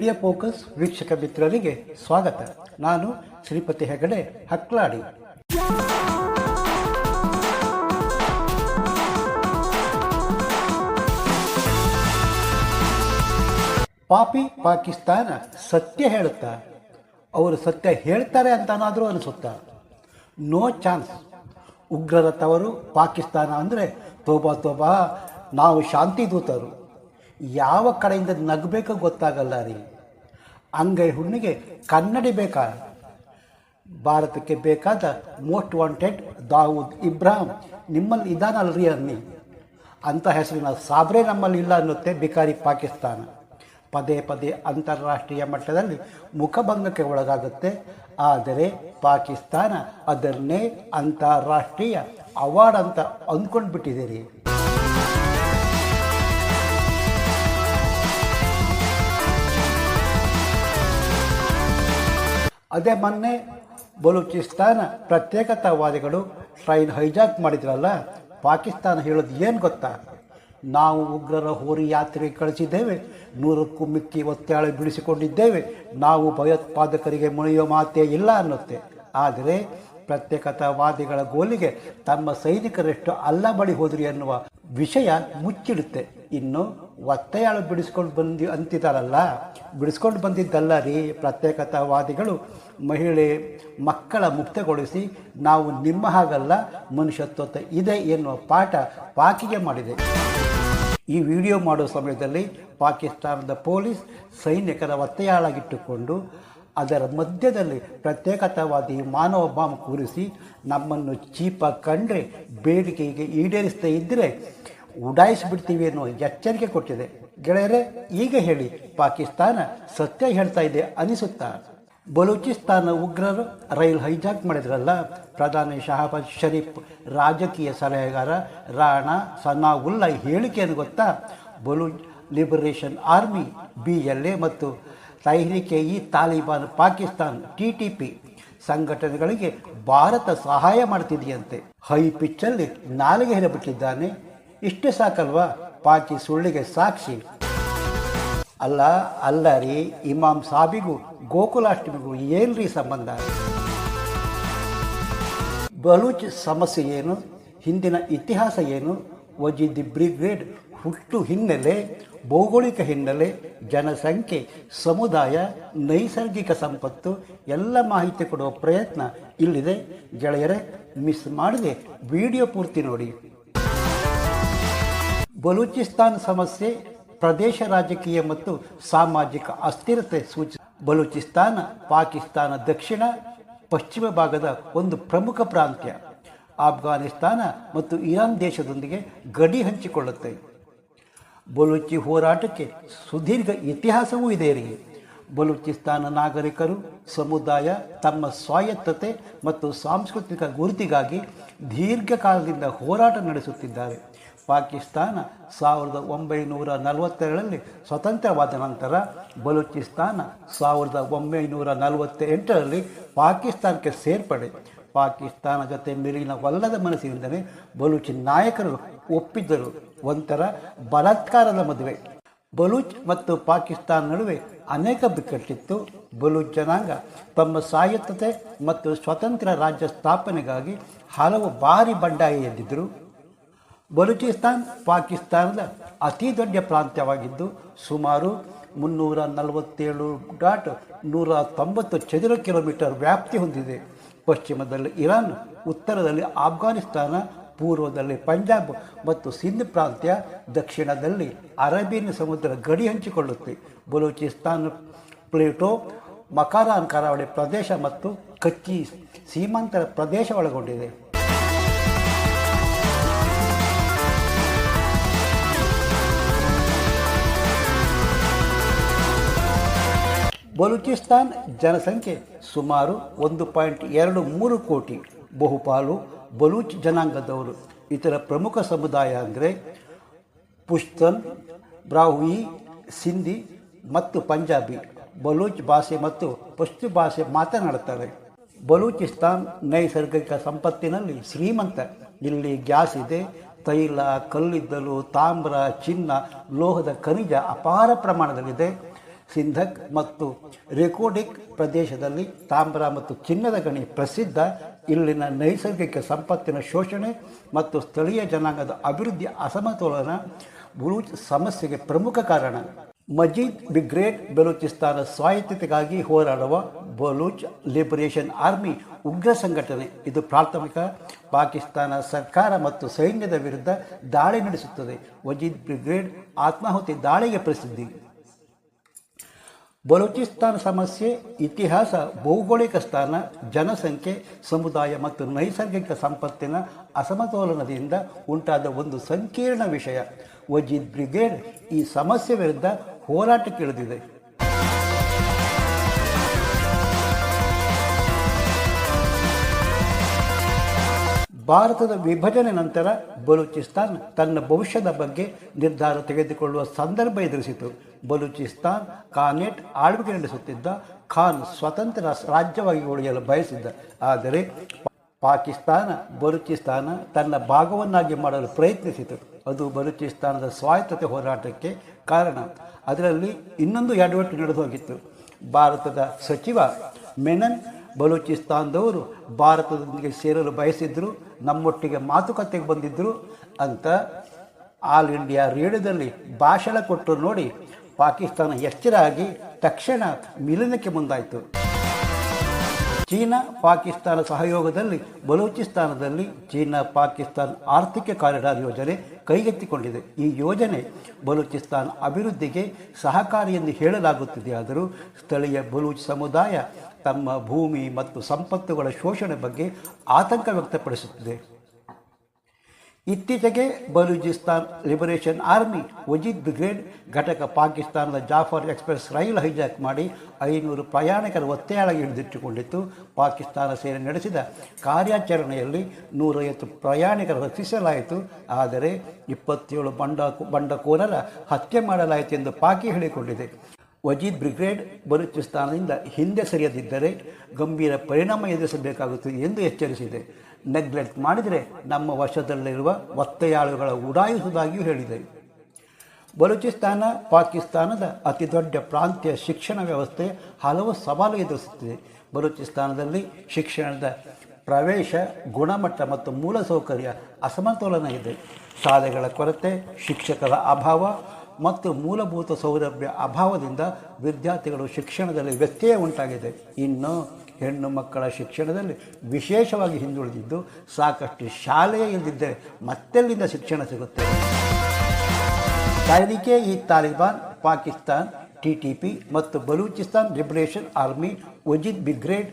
Media focus ವೀಕ್ಷಕ ಮಿತ್ರರಿಗೆ ಸ್ವಾಗತ. ನಾನು ಶ್ರೀಪತಿ ಹೆಗಡೆ ಹಕ್ಲಾಡಿ. ಪಾಪಿ ಪಾಕಿಸ್ತಾನ ಸತ್ಯ ಹೇಳುತ್ತಾ? ಅವರು ಸತ್ಯ ಹೇಳ್ತಾರೆ ಅಂತನಾದರೂ ಅನಿಸುತ್ತಾ? No chance. ಉಗ್ರರ ತವರು ಪಾಕಿಸ್ತಾನ ಅಂದರೆ ತೋಬಾ ನಾವು ಶಾಂತಿ ದೂತರು. ಯಾವ ಕಡೆಯಿಂದ ನಗಬೇಕೋ ಗೊತ್ತಾಗಲ್ಲ ರೀ. ಅಂಗೈ ಹುಣ್ಣಿಗೆ ಕನ್ನಡಿ ಬೇಕಾ? ಭಾರತಕ್ಕೆ ಬೇಕಾದ ಮೋಸ್ಟ್ ವಾಂಟೆಡ್ ದಾವೂದ್ ಇಬ್ರಾಹಿಂ ನಿಮ್ಮಲ್ಲಿ ಇದಾನಲ್ರಿ ಅನ್ನಿ. ಅಂಥ ಹೆಸರಿನ ಸಾಬ್ರೆ ನಮ್ಮಲ್ಲಿ ಇಲ್ಲ ಅನ್ನುತ್ತೆ ಬಿಕಾರಿ ಪಾಕಿಸ್ತಾನ. ಪದೇ ಪದೇ ಅಂತಾರಾಷ್ಟ್ರೀಯ ಮಟ್ಟದಲ್ಲಿ ಮುಖಭಂಗಕ್ಕೆ ಒಳಗಾಗುತ್ತೆ. ಆದರೆ ಪಾಕಿಸ್ತಾನ ಅದನ್ನೇ ಅಂತಾರಾಷ್ಟ್ರೀಯ ಅವಾರ್ಡ್ ಅಂತ ಅಂದ್ಕೊಂಡು ಬಿಟ್ಟಿದ್ದೀರಿ. ಅದೇ ಮೊನ್ನೆ ಬಲೂಚಿಸ್ತಾನ ಪ್ರತ್ಯೇಕತಾವಾದಿಗಳು ಟ್ರೈನ್ ಹೈಜಾಕ್ ಮಾಡಿದ್ರಲ್ಲ, ಪಾಕಿಸ್ತಾನ ಹೇಳೋದು ಏನು ಗೊತ್ತಾ? ನಾವು ಉಗ್ರರ ಹೋರಿ ಯಾತ್ರೆಗೆ ಕಳಿಸಿದ್ದೇವೆ, 100ಕ್ಕೂ ಮಿಕ್ಕಿ ಒತ್ತಾಳೆ ಬಿಡಿಸಿಕೊಂಡಿದ್ದೇವೆ, ನಾವು ಭಯೋತ್ಪಾದಕರಿಗೆ ಮುಳಿಯೋ ಮಾತೇ ಇಲ್ಲ ಅನ್ನುತ್ತೆ. ಆದರೆ ಪ್ರತ್ಯೇಕತಾವಾದಿಗಳ ಗೋಲಿಗೆ ತಮ್ಮ ಸೈನಿಕರೆಷ್ಟು ಅಲ್ಲ ಬಳಿ ಹೋದ್ರಿ ಅನ್ನುವ ವಿಷಯ ಮುಚ್ಚಿಡುತ್ತೆ. ಇನ್ನು ಒತ್ತೆಯಾಳು ಬಿಡಿಸ್ಕೊಂಡು ಅಂತಿದ್ದಾರಲ್ಲ, ಬಿಡಿಸ್ಕೊಂಡು ಬಂದಿದ್ದಲ್ಲ ರೀ. ಪ್ರತ್ಯೇಕತಾವಾದಿಗಳು ಮಹಿಳೆ ಮಕ್ಕಳ ಮುಕ್ತಗೊಳಿಸಿ ನಾವು ನಿಮ್ಮ ಹಾಗಲ್ಲ, ಮನುಷ್ಯತ್ವ ಇದೆ ಎನ್ನುವ ಪಾಠ ಪಾಕಿಗೆ ಮಾಡಿದೆ. ಈ ವಿಡಿಯೋ ಮಾಡೋ ಸಮಯದಲ್ಲಿ ಪಾಕಿಸ್ತಾನದ ಪೊಲೀಸ್ ಸೈನಿಕರ ಒತ್ತೆಯಾಳಾಗಿಟ್ಟುಕೊಂಡು ಅದರ ಮಧ್ಯದಲ್ಲಿ ಪ್ರತ್ಯೇಕತಾವಾದಿ ಮಾನವ ಬಾಂಬ್ ಕೂರಿಸಿ ನಮ್ಮನ್ನು ಚೀಪಾಗಿ ಕಂಡ್ರೆ ಬೇಡಿಕೆಗೆ ಈಡೇರಿಸ್ತಾ ಇದ್ದರೆ ಉಡಾಯಿಸಿಬಿಡ್ತೀವಿ ಅನ್ನೋ ಎಚ್ಚರಿಕೆ ಕೊಟ್ಟಿದೆ. ಗೆಳೆಯರೇ, ಈಗ ಹೇಳಿ, ಪಾಕಿಸ್ತಾನ ಸತ್ಯ ಹೇಳ್ತಾ ಇದೆ ಅನಿಸುತ್ತಾ? ಬಲೂಚಿಸ್ತಾನ ಉಗ್ರರು ರೈಲ್ ಹೈಜಾಕ್ ಮಾಡಿದ್ರಲ್ಲ, ಪ್ರಧಾನಿ ಶಹಬಾಜ್ ಶರೀಫ್ ರಾಜಕೀಯ ಸಲಹೆಗಾರ ರಾಣಾ ಸನಾವುಲ್ಲಾ ಹೇಳಿಕೆಯನ್ನು ಗೊತ್ತಾ? ಬಲೂಚ್ ಲಿಬರೇಷನ್ ಆರ್ಮಿ BLA ಮತ್ತು ತಾಲಿಬಾನ್ ಪಾಕಿಸ್ತಾನ್ TTP ಸಂಘಟನೆಗಳಿಗೆ ಭಾರತ ಸಹಾಯ ಮಾಡ್ತಿದೆಯಂತೆ. ಹೈ ಪಿಚ್ಚಲ್ಲಿ ನಾಲಿಗೆ ಹೇರಬಿಟ್ಟಿದ್ದಾನೆ. ಇಷ್ಟೇ ಸಾಕಲ್ವಾ ಪಾಕಿ ಸುಳ್ಳಿಗೆ ಸಾಕ್ಷಿ? ಅಲ್ಲ ರೀ, ಇಮಾಮ್ ಸಾಬಿಗೂ ಗೋಕುಲಾಷ್ಟಮಿಗೂ ಏನ್ರಿ ಸಂಬಂಧ? ಬಲೂಚ್ ಸಮಸ್ಯೆ ಏನು, ಹಿಂದಿನ ಇತಿಹಾಸ ಏನು, ವಜೀದ್ ಬ್ರಿಗೇಡ್ ಹುಟ್ಟು ಹಿನ್ನೆಲೆ, ಭೌಗೋಳಿಕ ಹಿನ್ನೆಲೆ, ಜನಸಂಖ್ಯೆ, ಸಮುದಾಯ, ನೈಸರ್ಗಿಕ ಸಂಪತ್ತು ಎಲ್ಲ ಮಾಹಿತಿ ಕೊಡುವ ಪ್ರಯತ್ನ ಇಲ್ಲಿದೆ. ಗೆಳೆಯರೇ, ಮಿಸ್ ಮಾಡದೆ ವಿಡಿಯೋ ಪೂರ್ತಿ ನೋಡಿ. ಬಲೂಚಿಸ್ತಾನ್ ಸಮಸ್ಯೆ ಪ್ರದೇಶ ರಾಜಕೀಯ ಮತ್ತು ಸಾಮಾಜಿಕ ಅಸ್ಥಿರತೆ ಬಲೂಚಿಸ್ತಾನ ಪಾಕಿಸ್ತಾನ ದಕ್ಷಿಣ ಪಶ್ಚಿಮ ಭಾಗದ ಒಂದು ಪ್ರಮುಖ ಪ್ರಾಂತ್ಯ. ಆಫ್ಘಾನಿಸ್ತಾನ ಮತ್ತು ಇರಾನ್ ದೇಶದೊಂದಿಗೆ ಗಡಿ ಹಂಚಿಕೊಳ್ಳುತ್ತೆ. ಬಲೂಚಿ ಹೋರಾಟಕ್ಕೆ ಸುದೀರ್ಘ ಇತಿಹಾಸವೂ ಇದೆ ರೀ. ಬಲೂಚಿಸ್ತಾನ ನಾಗರಿಕರು ಸಮುದಾಯ ತಮ್ಮ ಸ್ವಾಯತ್ತತೆ ಮತ್ತು ಸಾಂಸ್ಕೃತಿಕ ಗುರುತಿಗಾಗಿ ದೀರ್ಘಕಾಲದಿಂದ ಹೋರಾಟ ನಡೆಸುತ್ತಿದ್ದಾರೆ. ಪಾಕಿಸ್ತಾನ 1947ರಲ್ಲಿ ಸ್ವತಂತ್ರವಾದ ನಂತರ ಬಲೂಚಿಸ್ತಾನ 1948ರಲ್ಲಿ ಪಾಕಿಸ್ತಾನಕ್ಕೆ ಸೇರ್ಪಡೆ. ಪಾಕಿಸ್ತಾನ ಜೊತೆ ಮಿಲಿನವಲ್ಲದ ಮನಸ್ಸಿನಿಂದಲೇ ಬಲೂಚ್ ನಾಯಕರು ಒಪ್ಪಿದ್ದರು. ಒಂಥರ ಬಲಾತ್ಕಾರದ ಮದುವೆ. ಬಲೂಚ್ ಮತ್ತು ಪಾಕಿಸ್ತಾನ ನಡುವೆ ಅನೇಕ ಬಿಕ್ಕಟ್ಟಿತ್ತು. ಬಲೂಚ್ ಜನಾಂಗ ತಮ್ಮ ಸ್ವಾಯತ್ತತೆ ಮತ್ತು ಸ್ವತಂತ್ರ ರಾಜ್ಯ ಸ್ಥಾಪನೆಗಾಗಿ ಹಲವು ಬಾರಿ ಬಂಡಾಯ ಎದ್ದಿದ್ದರು. ಬಲೂಚಿಸ್ತಾನ್ ಪಾಕಿಸ್ತಾನದ ಅತಿ ದೊಡ್ಡ ಪ್ರಾಂತ್ಯವಾಗಿದ್ದು ಸುಮಾರು 347.190 ಚದುರ ಕಿಲೋಮೀಟರ್ ವ್ಯಾಪ್ತಿ ಹೊಂದಿದೆ. ಪಶ್ಚಿಮದಲ್ಲಿ ಇರಾನ್, ಉತ್ತರದಲ್ಲಿ ಆಫ್ಘಾನಿಸ್ತಾನ, ಪೂರ್ವದಲ್ಲಿ ಪಂಜಾಬ್ ಮತ್ತು ಸಿಂಧ್ ಪ್ರಾಂತ್ಯ, ದಕ್ಷಿಣದಲ್ಲಿ ಅರೇಬಿಯನ್ ಸಮುದ್ರ ಗಡಿ ಹಂಚಿಕೊಳ್ಳುತ್ತೆ. ಬಲೂಚಿಸ್ತಾನ್ ಪ್ಲೇಟೋ, ಮಕಾರಾನ್ ಕರಾವಳಿ ಪ್ರದೇಶ ಮತ್ತು ಕಚ್ಚಿ ಸೀಮಾಂತರ ಪ್ರದೇಶ ಒಳಗೊಂಡಿದೆ. ಬಲೂಚಿಸ್ತಾನ್ ಜನಸಂಖ್ಯೆ ಸುಮಾರು 1.23 ಕೋಟಿ. ಬಹುಪಾಲು ಬಲೂಚ್ ಜನಾಂಗದವರು. ಇತರ ಪ್ರಮುಖ ಸಮುದಾಯ ಅಂದರೆ ಪುಶ್ತನ್, ಬ್ರಾಹುಯಿ, ಸಿಂಧಿ ಮತ್ತು ಪಂಜಾಬಿ. ಬಲೂಚ್ ಭಾಷೆ ಮತ್ತು ಪಶ್ತು ಭಾಷೆ ಮಾತನಾಡುತ್ತಾರೆ. ಬಲೂಚಿಸ್ತಾನ್ ನೈಸರ್ಗಿಕ ಸಂಪತ್ತಿನಲ್ಲಿ ಶ್ರೀಮಂತ. ಇಲ್ಲಿ ಗ್ಯಾಸ್ ಇದೆ, ತೈಲ, ಕಲ್ಲಿದ್ದಲು, ತಾಮ್ರ, ಚಿನ್ನ, ಲೋಹದ ಖನಿಜ ಅಪಾರ ಪ್ರಮಾಣದಲ್ಲಿದೆ. ಸಿಂಧಕ್ ಮತ್ತು ರೆಕೋಡಿಕ್ ಪ್ರದೇಶದಲ್ಲಿ ತಾಮ್ರ ಮತ್ತು ಚಿನ್ನದ ಗಣಿ ಪ್ರಸಿದ್ಧ. ಇಲ್ಲಿನ ನೈಸರ್ಗಿಕ ಸಂಪತ್ತಿನ ಶೋಷಣೆ ಮತ್ತು ಸ್ಥಳೀಯ ಜನಾಂಗದ ಅಭಿವೃದ್ಧಿ ಅಸಮತೋಲನ ಬಲೂಚ್ ಸಮಸ್ಯೆಗೆ ಪ್ರಮುಖ ಕಾರಣ. ಮಜೀದ್ ಬ್ರಿಗೇಡ್ ಬಲೂಚಿಸ್ತಾನ ಸ್ವಾಯತ್ತತೆಗಾಗಿ ಹೋರಾಡುವ ಬಲೂಚ್ ಲಿಬರೇಷನ್ ಆರ್ಮಿ ಉಗ್ರ ಸಂಘಟನೆ. ಇದು ಪ್ರಾಥಮಿಕ ಪಾಕಿಸ್ತಾನ ಸರ್ಕಾರ ಮತ್ತು ಸೈನ್ಯದ ವಿರುದ್ಧ ದಾಳಿ ನಡೆಸುತ್ತದೆ. ಮಜೀದ್ ಬ್ರಿಗೇಡ್ ಆತ್ಮಾಹುತಿ ದಾಳಿಗೆ ಪ್ರಸಿದ್ಧಿ. ಬಲೂಚಿಸ್ತಾನ ಸಮಸ್ಯೆ ಇತಿಹಾಸ, ಭೌಗೋಳಿಕ ಸ್ಥಾನ, ಜನಸಂಖ್ಯೆ, ಸಮುದಾಯ ಮತ್ತು ನೈಸರ್ಗಿಕ ಸಂಪತ್ತಿನ ಅಸಮತೋಲನದಿಂದ ಉಂಟಾದ ಒಂದು ಸಂಕೀರ್ಣ ವಿಷಯ. ಮಜೀದ್ ಬ್ರಿಗೇಡ್ ಈ ಸಮಸ್ಯೆ ವಿರುದ್ಧ ಹೋರಾಟಕ್ಕಿಳಿದಿದೆ. ಭಾರತದ ವಿಭಜನೆ ನಂತರ ಬಲೂಚಿಸ್ತಾನ್ ತನ್ನ ಭವಿಷ್ಯದ ಬಗ್ಗೆ ನಿರ್ಧಾರ ತೆಗೆದುಕೊಳ್ಳುವ ಸಂದರ್ಭ ಎದುರಿಸಿತು. ಬಲೂಚಿಸ್ತಾನ್ ಖಾನೇಟ್ ಆಳ್ವಿಕೆ ನಡೆಸುತ್ತಿದ್ದ. ಖಾನ್ ಸ್ವತಂತ್ರ ರಾಜ್ಯವಾಗಿ ಉಳಿಯಲು ಬಯಸಿದ್ದ. ಆದರೆ ಪಾಕಿಸ್ತಾನ ಬಲೂಚಿಸ್ತಾನ ತನ್ನ ಭಾಗವನ್ನಾಗಿ ಮಾಡಲು ಪ್ರಯತ್ನಿಸಿತು. ಅದು ಬಲೂಚಿಸ್ತಾನದ ಸ್ವಾಯತ್ತತೆ ಹೋರಾಟಕ್ಕೆ ಕಾರಣ. ಅದರಲ್ಲಿ ಇನ್ನೊಂದು ಎಡವಟ್ಟು ನಡೆದು ಹೋಗಿತ್ತು. ಭಾರತದ ಸಚಿವ ಮೆನನ್ ಬಲೂಚಿಸ್ತಾನದವರು ಭಾರತದೊಂದಿಗೆ ಸೇರಲು ಬಯಸಿದ್ರು, ನಮ್ಮೊಟ್ಟಿಗೆ ಮಾತುಕತೆಗೆ ಬಂದಿದ್ದರು ಅಂತ ಆಲ್ ಇಂಡಿಯಾ ರೇಡಿಯೋದಲ್ಲಿ ಭಾಷಣ ಕೊಟ್ಟು ನೋಡಿ ಪಾಕಿಸ್ತಾನ ಎಚ್ಚರ ಆಗಿ ತಕ್ಷಣ ಮಿಲನಕ್ಕೆ ಮುಂದಾಯಿತು. ಚೀನಾ ಪಾಕಿಸ್ತಾನ ಸಹಯೋಗದಲ್ಲಿ ಬಲೂಚಿಸ್ತಾನದಲ್ಲಿ ಚೀನಾ ಪಾಕಿಸ್ತಾನ ಆರ್ಥಿಕ ಕಾರಿಡಾರ್ ಯೋಜನೆ ಕೈಗೆತ್ತಿಕೊಂಡಿದೆ. ಈ ಯೋಜನೆ ಬಲೂಚಿಸ್ತಾನ ಅಭಿವೃದ್ಧಿಗೆ ಸಹಕಾರಿ ಎಂದು ಹೇಳಲಾಗುತ್ತಿದೆಯಾದರೂ ಸ್ಥಳೀಯ ಬಲೂಚ್ ಸಮುದಾಯ ತಮ್ಮ ಭೂಮಿ ಮತ್ತು ಸಂಪತ್ತುಗಳ ಶೋಷಣೆ ಬಗ್ಗೆ ಆತಂಕ ವ್ಯಕ್ತಪಡಿಸುತ್ತಿದೆ. ಇತ್ತೀಚೆಗೆ ಬಲೂಚಿಸ್ತಾನ್ ಲಿಬರೇಷನ್ ಆರ್ಮಿ ಮಜೀದ್ ಬ್ರಿಗೇಡ್ ಘಟಕ ಪಾಕಿಸ್ತಾನದ ಜಾಫರ್ ಎಕ್ಸ್ಪ್ರೆಸ್ ರೈಲು ಹೈಜಾಕ್ ಮಾಡಿ 500 ಪ್ರಯಾಣಿಕರ ಒತ್ತೆಯಾಳಾಗಿ ಹಿಡಿದಿಟ್ಟುಕೊಂಡಿತ್ತು. ಪಾಕಿಸ್ತಾನ ಸೇನೆ ನಡೆಸಿದ ಕಾರ್ಯಾಚರಣೆಯಲ್ಲಿ 150 ಪ್ರಯಾಣಿಕರ ರಕ್ಷಿಸಲಾಯಿತು. ಆದರೆ 27 ಬಂಡಖೋರರ ಹತ್ಯೆ ಮಾಡಲಾಯಿತು ಎಂದು ಪಾಕಿ ಹೇಳಿಕೊಂಡಿದೆ. ಮಜೀದ್ ಬ್ರಿಗೇಡ್ ಬಲೂಚಿಸ್ತಾನದಿಂದ ಹಿಂದೆ ಸರಿಯದಿದ್ದರೆ ಗಂಭೀರ ಪರಿಣಾಮ ಎದುರಿಸಬೇಕಾಗುತ್ತದೆ ಎಂದು ಎಚ್ಚರಿಸಿದೆ. ನೆಗ್ಲೆಕ್ಟ್ ಮಾಡಿದರೆ ನಮ್ಮ ವಶದಲ್ಲಿರುವ ಒತ್ತೆಯಾಳುಗಳ ಉಡಾಯಿಸುವುದಾಗಿಯೂ ಹೇಳಿದೆ. ಬಲೂಚಿಸ್ತಾನ ಪಾಕಿಸ್ತಾನದ ಅತಿದೊಡ್ಡ ಪ್ರಾಂತ್ಯ ಶಿಕ್ಷಣ ವ್ಯವಸ್ಥೆ ಹಲವು ಸವಾಲು ಎದುರಿಸುತ್ತಿದೆ. ಬಲೂಚಿಸ್ತಾನದಲ್ಲಿ ಶಿಕ್ಷಣದ ಪ್ರವೇಶ, ಗುಣಮಟ್ಟ ಮತ್ತು ಮೂಲಸೌಕರ್ಯ ಅಸಮತೋಲನ ಇದೆ. ಶಾಲೆಗಳ ಕೊರತೆ, ಶಿಕ್ಷಕರ ಅಭಾವ ಮತ್ತು ಮೂಲಭೂತ ಸೌಲಭ್ಯ ಅಭಾವದಿಂದ ವಿದ್ಯಾರ್ಥಿಗಳು ಶಿಕ್ಷಣದಲ್ಲಿ ವ್ಯತ್ಯಯ ಉಂಟಾಗಿದೆ. ಇನ್ನು ಹೆಣ್ಣು ಮಕ್ಕಳ ಶಿಕ್ಷಣದಲ್ಲಿ ವಿಶೇಷವಾಗಿ ಹಿಂದುಳಿದಿದ್ದು, ಸಾಕಷ್ಟು ಶಾಲೆಯೇ ಇಲ್ಲದಿದ್ದರೆ ಮತ್ತೆಲ್ಲಿಂದ ಶಿಕ್ಷಣ ಸಿಗುತ್ತೆ? ತಹರೀಕೆ ತಾಲಿಬಾನ್ ಪಾಕಿಸ್ತಾನ್ TTP ಮತ್ತು ಬಲೂಚಿಸ್ತಾನ್ ಲಿಬರೇಷನ್ ಆರ್ಮಿ ಮಜೀದ್ ಬ್ರಿಗೇಡ್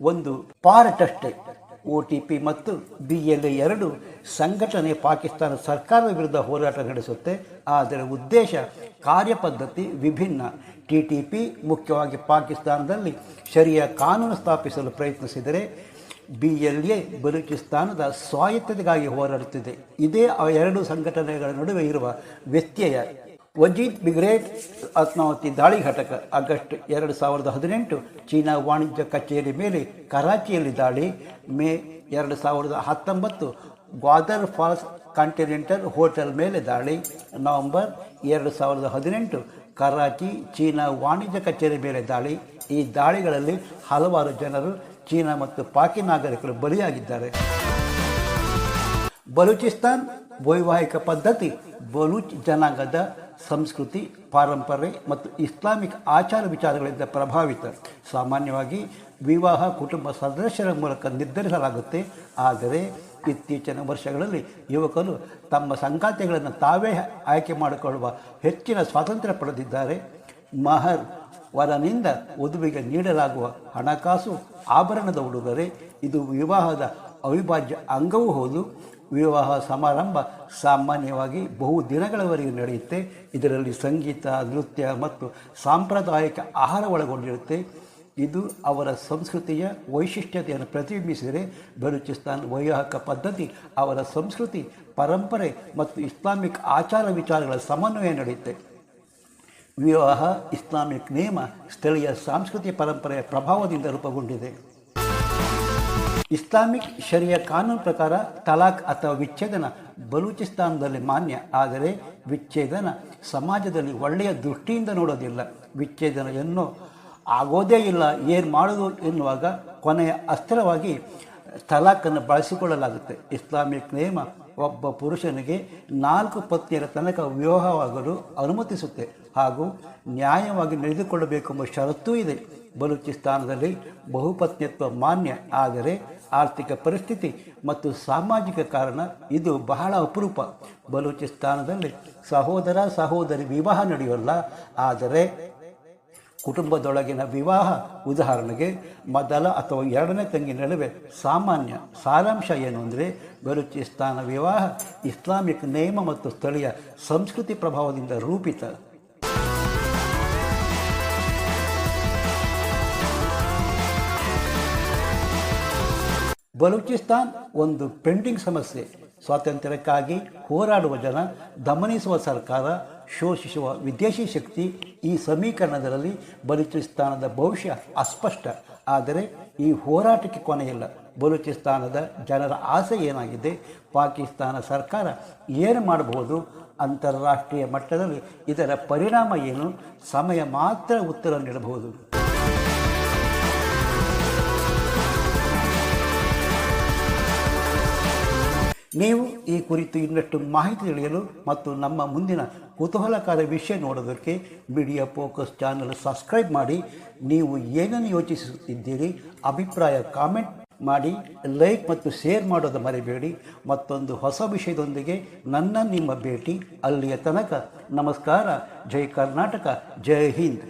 ಒಂದು ಪಾರ್ಟ್ ಅಷ್ಟೇ. OTP ಮತ್ತು BLA ಎರಡು ಸಂಘಟನೆ ಪಾಕಿಸ್ತಾನ ಸರ್ಕಾರದ ವಿರುದ್ಧ ಹೋರಾಟ ನಡೆಸುತ್ತೆ. ಆದರೆ ಉದ್ದೇಶ, ಕಾರ್ಯಪದ್ಧತಿ ವಿಭಿನ್ನ. TTP ಮುಖ್ಯವಾಗಿ ಪಾಕಿಸ್ತಾನದಲ್ಲಿ ಶರಿಯಾ ಕಾನೂನು ಸ್ಥಾಪಿಸಲು ಪ್ರಯತ್ನಿಸಿದರೆ BLA ಬಲೂಚಿಸ್ತಾನದ ಸ್ವಾಯತ್ತತೆಗಾಗಿ ಹೋರಾಡುತ್ತಿದೆ. ಇದೇ ಆ ಎರಡು ಸಂಘಟನೆಗಳ ನಡುವೆ ಇರುವ ವ್ಯತ್ಯಯ. ಮಜೀದ್ ಬ್ರಿಗೇಡ್ ಆತ್ಮಾಹುತಿ ದಾಳಿ ಘಟಕ ಆಗಸ್ಟ್ 2018 ಚೀನಾ ವಾಣಿಜ್ಯ ಕಚೇರಿ ಮೇಲೆ ಕರಾಚಿಯಲ್ಲಿ ದಾಳಿ. May 2019 Gwadar falls continental hotel ಮೇಲೆ ದಾಳಿ. ನವೆಂಬರ್ 2018 ಕರಾಚಿ ಚೀನಾ ವಾಣಿಜ್ಯ ಕಚೇರಿ ಮೇಲೆ ದಾಳಿ. ಈ ದಾಳಿಗಳಲ್ಲಿ ಹಲವಾರು ಜನರು ಚೀನಾ ಮತ್ತು ಪಾಕಿ ನಾಗರಿಕರು ಬಲಿಯಾಗಿದ್ದಾರೆ. ಬಲೂಚಿಸ್ತಾನ್ ವೈವಾಹಿಕ ಪದ್ಧತಿ ಬಲೂಚ್ ಜನಾಂಗದ ಸಂಸ್ಕೃತಿ, ಪರಂಪರೆ ಮತ್ತು ಇಸ್ಲಾಮಿಕ್ ಆಚಾರ ವಿಚಾರಗಳಿಂದ ಪ್ರಭಾವಿತ. ಸಾಮಾನ್ಯವಾಗಿ ವಿವಾಹ ಕುಟುಂಬ ಸದಸ್ಯರ ಮೂಲಕ ನಿರ್ಧರಿಸಲಾಗುತ್ತೆ. ಆದರೆ ಇತ್ತೀಚಿನ ವರ್ಷಗಳಲ್ಲಿ ಯುವಕರು ತಮ್ಮ ಸಂಗಾತಿಗಳನ್ನು ತಾವೇ ಆಯ್ಕೆ ಮಾಡಿಕೊಳ್ಳುವ ಹೆಚ್ಚಿನ ಸ್ವಾತಂತ್ರ್ಯ ಪಡೆದಿದ್ದಾರೆ. ಮಹರ್ ವರನಿಂದ ವಧುವಿಗೆ ನೀಡಲಾಗುವ ಹಣಕಾಸು, ಆಭರಣದ ಉಡುಗೊರೆ ಇದು ವಿವಾಹದ ಅವಿಭಾಜ್ಯ ಅಂಗವೂ ಹೌದು. ವಿವಾಹ ಸಮಾರಂಭ ಸಾಮಾನ್ಯವಾಗಿ ಬಹು ದಿನಗಳವರೆಗೆ ನಡೆಯುತ್ತೆ. ಇದರಲ್ಲಿ ಸಂಗೀತ, ನೃತ್ಯ ಮತ್ತು ಸಾಂಪ್ರದಾಯಿಕ ಆಹಾರ ಒಳಗೊಂಡಿರುತ್ತೆ. ಇದು ಅವರ ಸಂಸ್ಕೃತಿಯ ವೈಶಿಷ್ಟ್ಯತೆಯನ್ನು ಪ್ರತಿಬಿಂಬಿಸಿದರೆ ಬಲೂಚಿಸ್ತಾನ್ ವೈವಾಹಿಕ ಪದ್ಧತಿ ಅವರ ಸಂಸ್ಕೃತಿ, ಪರಂಪರೆ ಮತ್ತು ಇಸ್ಲಾಮಿಕ್ ಆಚಾರ ವಿಚಾರಗಳ ಸಮನ್ವಯ ನಡೆಯುತ್ತೆ. ವಿವಾಹ ಇಸ್ಲಾಮಿಕ್ ನಿಯಮ ಸ್ಥಳೀಯ ಸಾಂಸ್ಕೃತಿಕ ಪರಂಪರೆಯ ಪ್ರಭಾವದಿಂದ ರೂಪುಗೊಂಡಿದೆ. ಇಸ್ಲಾಮಿಕ್ ಶರಿಯ ಕಾನೂನು ಪ್ರಕಾರ ತಲಾಕ್ ಅಥವಾ ವಿಚ್ಛೇದನ ಬಲೂಚಿಸ್ತಾನದಲ್ಲಿ ಮಾನ್ಯ. ಆದರೆ ವಿಚ್ಛೇದನ ಸಮಾಜದಲ್ಲಿ ಒಳ್ಳೆಯ ದೃಷ್ಟಿಯಿಂದ ನೋಡೋದಿಲ್ಲ. ವಿಚ್ಛೇದನ ಏನೋ ಆಗೋದೇ ಇಲ್ಲ, ಏನು ಮಾಡೋದು ಎನ್ನುವಾಗ ಕೊನೆಯ ಅಸ್ತ್ರವಾಗಿ ತಲಾಖನ್ನು ಬಳಸಿಕೊಳ್ಳಲಾಗುತ್ತೆ. ಇಸ್ಲಾಮಿಕ್ ನಿಯಮ ಒಬ್ಬ ಪುರುಷನಿಗೆ 4 ಪತ್ನಿಯರ ತನಕ ವಿವಾಹವಾಗಲು ಅನುಮತಿಸುತ್ತೆ ಹಾಗೂ ನ್ಯಾಯವಾಗಿ ನಡೆದುಕೊಳ್ಳಬೇಕೆಂಬ ಷರತ್ತೂ ಇದೆ. ಬಲೂಚಿಸ್ತಾನದಲ್ಲಿ ಬಹುಪತ್ನಿತ್ವ ಮಾನ್ಯ, ಆದರೆ ಆರ್ಥಿಕ ಪರಿಸ್ಥಿತಿ ಮತ್ತು ಸಾಮಾಜಿಕ ಕಾರಣ ಇದು ಬಹಳ ಅಪರೂಪ. ಬಲೂಚಿಸ್ತಾನದಲ್ಲಿ ಸಹೋದರ ಸಹೋದರಿ ವಿವಾಹ ನಡೆಯೋಲ್ಲ, ಆದರೆ ಕುಟುಂಬದೊಳಗಿನ ವಿವಾಹ, ಉದಾಹರಣೆಗೆ ಮೊದಲ ಅಥವಾ ಎರಡನೇ ತಂಗಿ ನಡುವೆ ಸಾಮಾನ್ಯ. ಸಾರಾಂಶ ಏನು ಅಂದರೆ ಬಲೂಚಿಸ್ತಾನ ವಿವಾಹ ಇಸ್ಲಾಮಿಕ್ ನಿಯಮ ಮತ್ತು ಸ್ಥಳೀಯ ಸಂಸ್ಕೃತಿ ಪ್ರಭಾವದಿಂದ ರೂಪಿತ. ಬಲೂಚಿಸ್ತಾನ್ ಒಂದು ಪೆಂಡಿಂಗ್ ಸಮಸ್ಯೆ. ಸ್ವಾತಂತ್ರ್ಯಕ್ಕಾಗಿ ಹೋರಾಡುವ ಜನ, ದಮನಿಸುವ ಸರ್ಕಾರ, ಶೋಷಿಸುವ ವಿದೇಶಿ ಶಕ್ತಿ. ಈ ಸಮೀಕರಣದಲ್ಲಿ ಬಲೂಚಿಸ್ತಾನದ ಭವಿಷ್ಯ ಅಸ್ಪಷ್ಟ. ಆದರೆ ಈ ಹೋರಾಟಕ್ಕೆ ಕೊನೆಯಿಲ್ಲ. ಬಲೂಚಿಸ್ತಾನದ ಜನರ ಆಸೆ ಏನಾಗಿದೆ? ಪಾಕಿಸ್ತಾನ ಸರ್ಕಾರ ಏನು ಮಾಡಬಹುದು? ಅಂತಾರಾಷ್ಟ್ರೀಯ ಮಟ್ಟದಲ್ಲಿ ಇದರ ಪರಿಣಾಮ ಏನು? ಸಮಯ ಮಾತ್ರ ಉತ್ತರ ನೀಡಬಹುದು. ನೀವು ಈ ಕುರಿತು ಇನ್ನಷ್ಟು ಮಾಹಿತಿ ತಿಳಿಯಲು ಮತ್ತು ನಮ್ಮ ಮುಂದಿನ ಕುತೂಹಲಕಾರಿ ವಿಷಯ ನೋಡೋದಕ್ಕೆ ಮೀಡಿಯಾ ಫೋಕಸ್ ಚಾನಲ್ ಸಬ್ಸ್ಕ್ರೈಬ್ ಮಾಡಿ. ನೀವು ಏನನ್ನು ಯೋಚಿಸುತ್ತಿದ್ದೀರಿ? ಅಭಿಪ್ರಾಯ ಕಾಮೆಂಟ್ ಮಾಡಿ, ಲೈಕ್ ಮತ್ತು ಶೇರ್ ಮಾಡೋದು ಮರಿಬೇಡಿ. ಮತ್ತೊಂದು ಹೊಸ ವಿಷಯದೊಂದಿಗೆ ನಿಮ್ಮ ಭೇಟಿ. ಅಲ್ಲಿಯ ತನಕ ನಮಸ್ಕಾರ. ಜೈ ಕರ್ನಾಟಕ, ಜೈ ಹಿಂದ್.